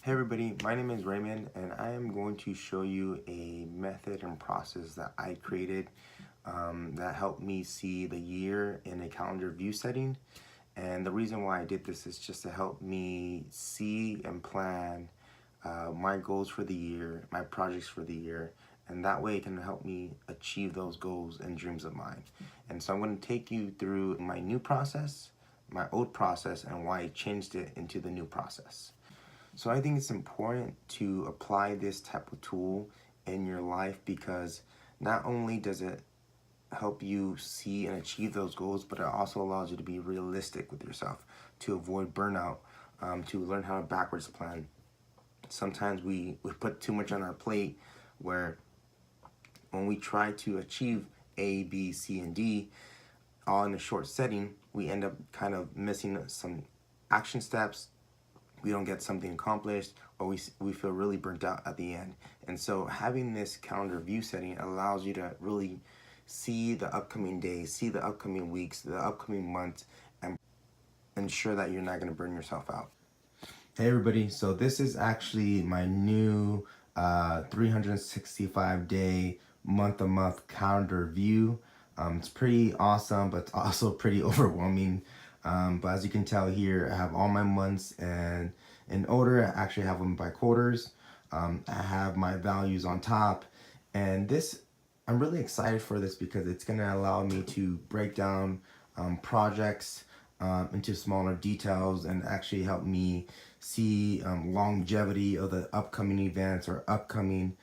Hey everybody, my name is Raymond and I am going to show you a method and process that I created that helped me see the year in a calendar view setting. And the reason why I did this is just to help me see and plan my goals for the year, my projects for the year, and that way it can help me achieve those goals and dreams of mine. And so I'm going to take you through my new process, my old process, and why I changed it into the new process. So I think it's important to apply this type of tool in your life because not only does it help you see and achieve those goals, but it also allows you to be realistic with yourself, to avoid burnout, to learn how to backwards plan. Sometimes we put too much on our plate where when we try to achieve A, B, C, and D all in a short setting, we end up kind of missing some action steps. We don't get something accomplished, or we feel really burnt out at the end. And so having this calendar view setting allows you to really see the upcoming days, see the upcoming weeks, the upcoming months, and ensure that you're not going to burn yourself out. Hey everybody, so this is actually my new 365 day month-to-month calendar view. It's pretty awesome, but it's also pretty overwhelming. But as you can tell here, I have all my months and in order. I actually have them by quarters. I have my values on top, and this, I'm really excited for this because it's going to allow me to break down projects into smaller details and actually help me see longevity of the upcoming events or upcoming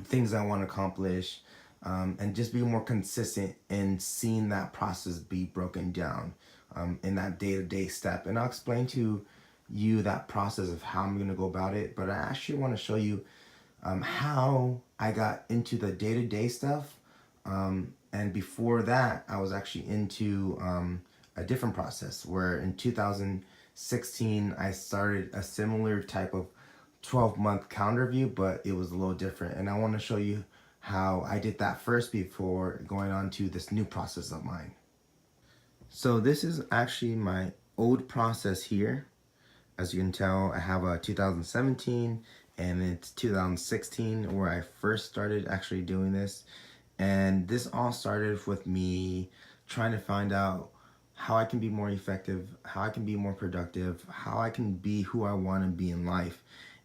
things I want to accomplish, and just be more consistent in seeing that process be broken down in that day-to-day step. And I'll explain to you that process of how I'm going to go about it, but I actually want to show you how I got into the day-to-day stuff. And before that, I was actually into a different process where in 2016, I started a similar type of 12-month calendar view, but it was a little different. And I want to show you how I did that first before going on to this new process of mine. So this is actually my old process here. As you can tell, I have a 2017 and it's 2016 where I first started actually doing this. And this all started with me trying to find out how I can be more effective, how I can be more productive, how I can be who I want to be in life.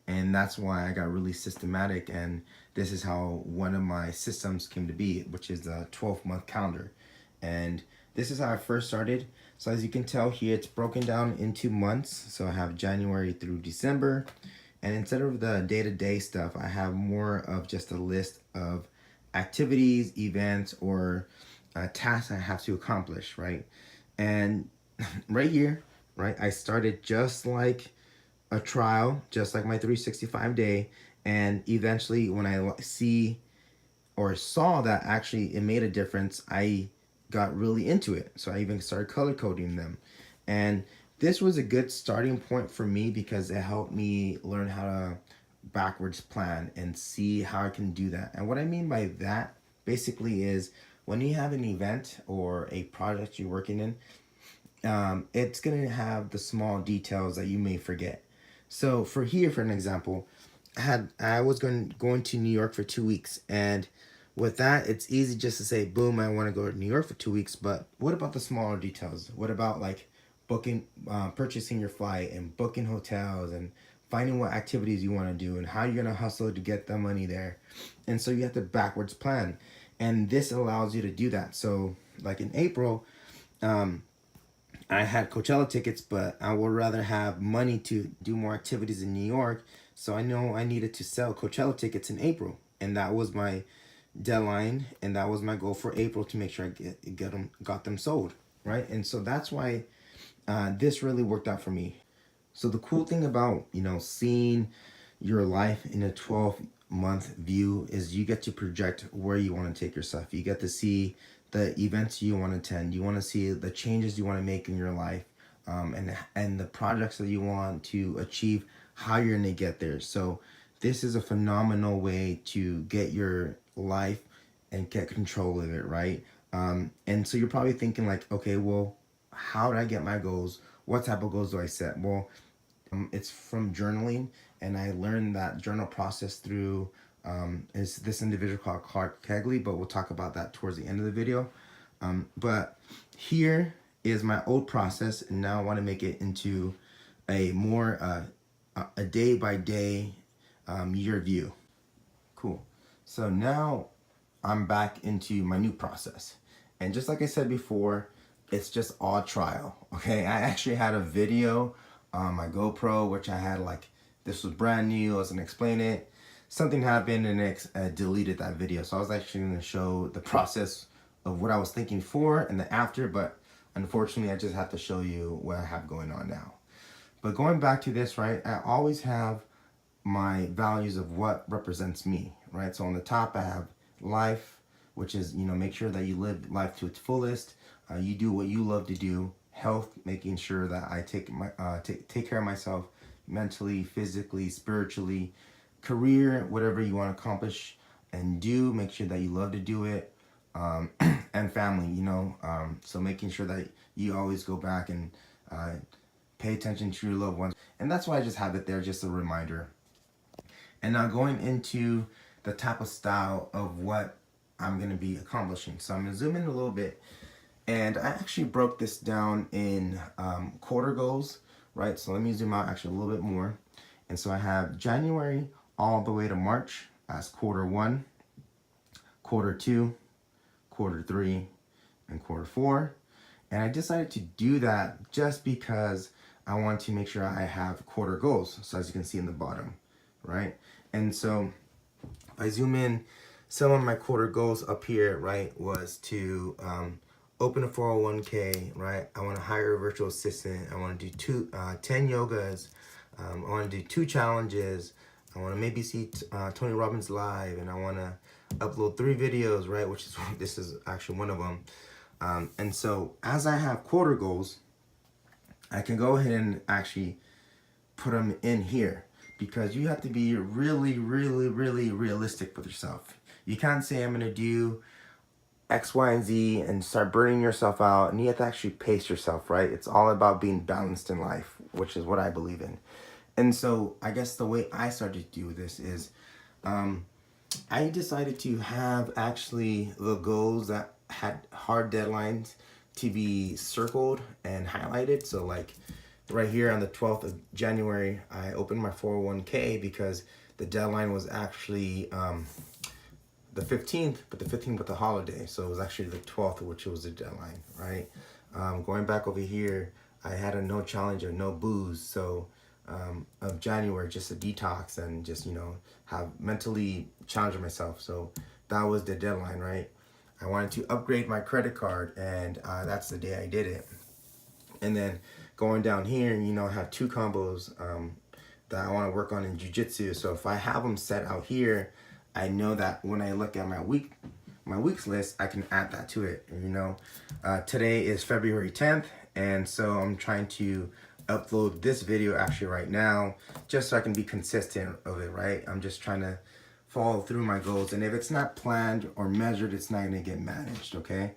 And that's why I got really systematic, and this is how one of my systems came to be, which is the 12-month calendar. And this is how I first started. So as you can tell here, it's broken down into months. So I have January through December. And instead of the day-to-day stuff, I have more of just a list of activities, events, or tasks I have to accomplish, right? And right here, right, I started just like a trial, just like my 365 day. And eventually when I see or saw that actually it made a difference, I got really into it. So I even started color coding them. And this was a good starting point for me because it helped me learn how to backwards plan and see how I can do that. And what I mean by that basically is when you have an event or a project you're working in, it's going to have the small details that you may forget. So for here, for an example, I was going to New York for 2 weeks, and with that, it's easy just to say, boom, I want to go to New York for 2 weeks. But what about the smaller details? What about like booking, purchasing your flight and booking hotels and finding what activities you want to do and how you're gonna hustle to get the money there? And so you have to backwards plan, and this allows you to do that. So like in April, I had Coachella tickets, but I would rather have money to do more activities in New York. So I know I needed to sell Coachella tickets in April. And that was my deadline. And that was my goal for April, to make sure I got them sold. Right. And so that's why this really worked out for me. So the cool thing about, seeing your life in a 12-month view is you get to project where you want to take yourself. You get to see the events you want to attend. You want to see the changes you want to make in your life, and the projects that you want to achieve, how you're going to get there. So this is a phenomenal way to get your life and get control of it, right? And so you're probably thinking like, okay, well, how do I get my goals? What type of goals do I set? Well, It's from journaling, and I learned that journal process through is this individual called Clark Kegley, but we'll talk about that towards the end of the video. But here is my old process, and now I want to make it into a more a day by day year view. Cool. So now I'm back into my new process, and just like I said before, it's just all trial. Okay, I actually had a video on my GoPro, which I had like, this was brand new, I was gonna explain it. Something happened and it deleted that video. So I was actually gonna show the process of what I was thinking for and the after, but unfortunately I just have to show you what I have going on now. But going back to this, right, I always have my values of what represents me, right? So on the top I have life, which is, you know, make sure that you live life to its fullest. You do what you love to do. Health, making sure that I take care of myself mentally, physically, spiritually. Career, whatever you want to accomplish and do, make sure that you love to do it. And family, you know, so making sure that you always go back and pay attention to your loved ones. And that's why I just have it there, just a reminder. And now going into the type of style of what I'm going to be accomplishing. So I'm going to zoom in a little bit. And I actually broke this down in quarter goals, right? So let me zoom out actually a little bit more. And so I have January all the way to March as quarter one, quarter two, quarter three, and quarter four. And I decided to do that just because I want to make sure I have quarter goals. So as you can see in the bottom, right? And so if I zoom in, some of my quarter goals up here, right, was to open a 401k, right? I want to hire a virtual assistant. I want to do 10 yogas. I want to do 2 challenges. I want to maybe see Tony Robbins live, and I want to upload 3 videos, right? Which is, this is actually one of them. And so as I have quarter goals, I can go ahead and actually put them in here, because you have to be really, really, really realistic with yourself. You can't say I'm going to do X, Y, and Z and start burning yourself out, and you have to actually pace yourself, right? It's all about being balanced in life, which is what I believe in. And so I guess the way I started to do this is I decided to have actually the goals that had hard deadlines to be circled and highlighted. So like right here on the 12th of January, I opened my 401k because the deadline was actually the 15th, but the 15th with the holiday. So it was actually the 12th, which was the deadline, right? Going back over here, I had a no challenge or no booze. So of January, just a detox and just, you know, have mentally challenged myself. So that was the deadline, right? I wanted to upgrade my credit card, and that's the day I did it. And then going down here, you know, I have 2 combos that I want to work on in jiu-jitsu. So if I have them set out here, I know that when I look at my weeks list, I can add that to it. You know, today is February 10th, and so I'm trying to upload this video actually right now, just so I can be consistent of it, right? I'm just trying to follow through my goals, and if it's not planned or measured, it's not going to get managed, okay?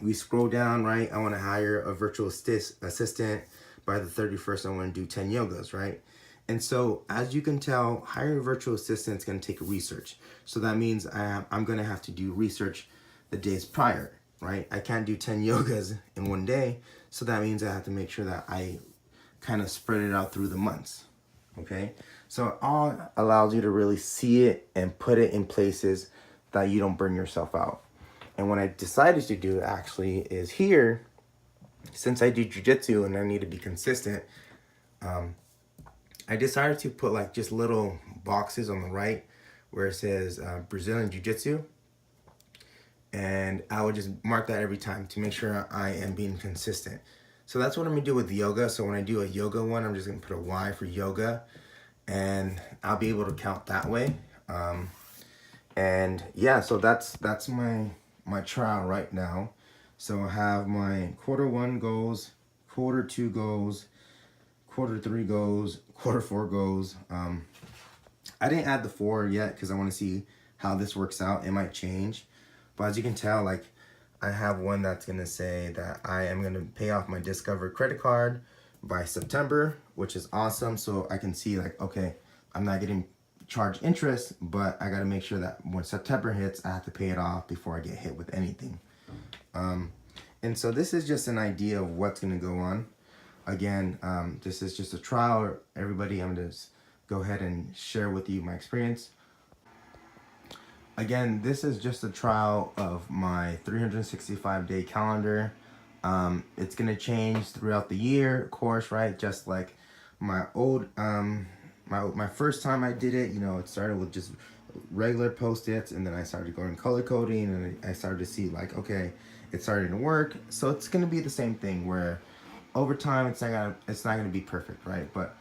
We scroll down, right? I want to hire a virtual assistant by the 31st. I want to do 10 yogas, right? And so as you can tell, hiring a virtual assistant is going to take research. So that means I'm going to have to do research the days prior, right? I can't do 10 yogas in one day. So that means I have to make sure that I kind of spread it out through the months, okay? So it all allows you to really see it and put it in places that you don't burn yourself out. And what I decided to do actually is here, since I do jiu-jitsu and I need to be consistent, I decided to put like just little boxes on the right where it says Brazilian Jiu-Jitsu. And I would just mark that every time to make sure I am being consistent. So that's what I'm gonna do with yoga. So when I do a yoga one, I'm just gonna put a Y for yoga, and I'll be able to count that way. And yeah, so that's my trial right now. So I have my quarter 1 goals, quarter 2 goals, quarter 3 goals, quarter 4 goals. I didn't add the 4 yet because I want to see how this works out. It might change, but as you can tell, like I have one that's gonna say that I am gonna pay off my Discover credit card, by September, which is awesome. So I can see like, okay, I'm not getting charged interest, but I got to make sure that when September hits, I have to pay it off before I get hit with anything. And so this is just an idea of what's going to go on. Again, this is just a trial. Everybody, I'm going to go ahead and share with you my experience. Again, this is just a trial of my 365-day calendar. It's going to change throughout the year, of course, right? Just like my old, my first time I did it, you know, it started with just regular Post-its, and then I started going color coding, and I started to see like, okay, it's starting to work. So it's going to be the same thing where over time it's not gonna be perfect, right? But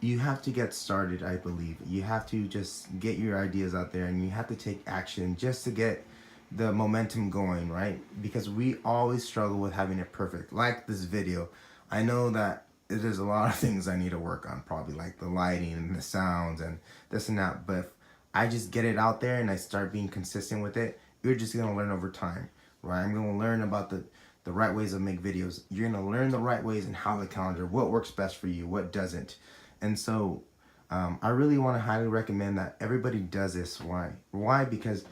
you have to get started. I believe you have to just get your ideas out there, and you have to take action just to get the momentum going, right? Because we always struggle with having it perfect. Like this video, I know that there's a lot of things I need to work on, probably like the lighting and the sounds and this and that, but if I just get it out there and I start being consistent with it, you're just gonna learn over time, right? I'm gonna learn about the right ways to make videos. You're gonna learn the right ways and how the calendar, what works best for you, what doesn't. And so I really want to highly recommend that everybody does this. Why? Because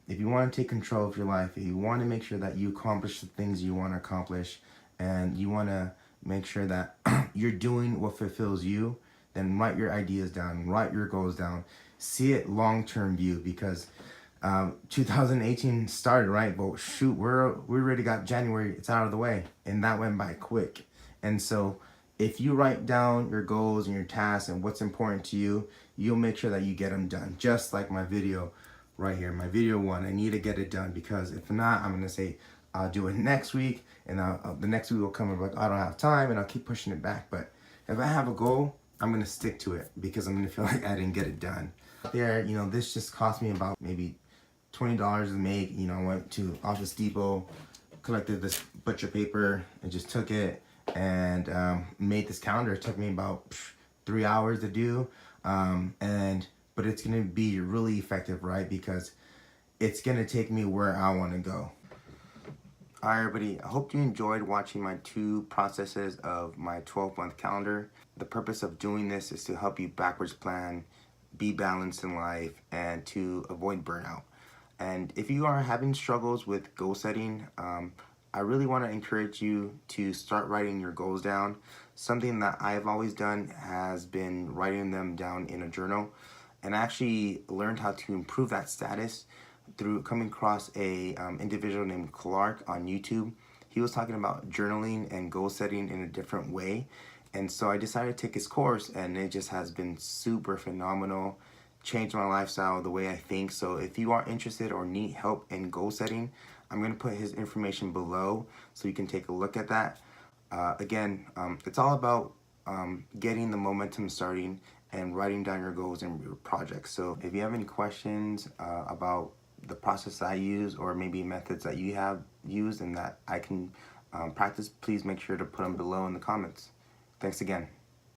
if you want to take control of your life, if you want to make sure that you accomplish the things you want to accomplish, and you want to make sure that you're doing what fulfills you, then write your ideas down, write your goals down, see it long-term view, because 2018 started, right? But shoot, we already got January. It's out of the way, and that went by quick. And so if you write down your goals and your tasks and what's important to you, you'll make sure that you get them done. Just like my video right here, my video 1, I need to get it done, because if not, I'm gonna say I'll do it next week, and the next week will come and be like, I don't have time, and I'll keep pushing it back. But if I have a goal, I'm gonna stick to it, because I'm gonna feel like I didn't get it done. There, you know, this just cost me about maybe $20 to make. You know, I went to Office Depot, collected this butcher paper, and just took it and made this calendar. It took me about 3 hours to do, but it's gonna be really effective, right? Because it's gonna take me where I want to go. All right, everybody, I hope you enjoyed watching my 2 processes of my 12-month calendar. The purpose of doing this is to help you backwards plan, be balanced in life, and to avoid burnout. And if you are having struggles with goal setting, I really want to encourage you to start writing your goals down. Something that I've always done has been writing them down in a journal. And I actually learned how to improve that status through coming across a individual named Clark on YouTube. He was talking about journaling and goal setting in a different way. And so I decided to take his course, and it just has been super phenomenal. Changed my lifestyle, the way I think. So if you are interested or need help in goal setting, I'm going to put his information below so you can take a look at that. Again, it's all about getting the momentum starting and writing down your goals and your projects. So if you have any questions about the process I use, or maybe methods that you have used and that I can practice, please make sure to put them below in the comments. Thanks again.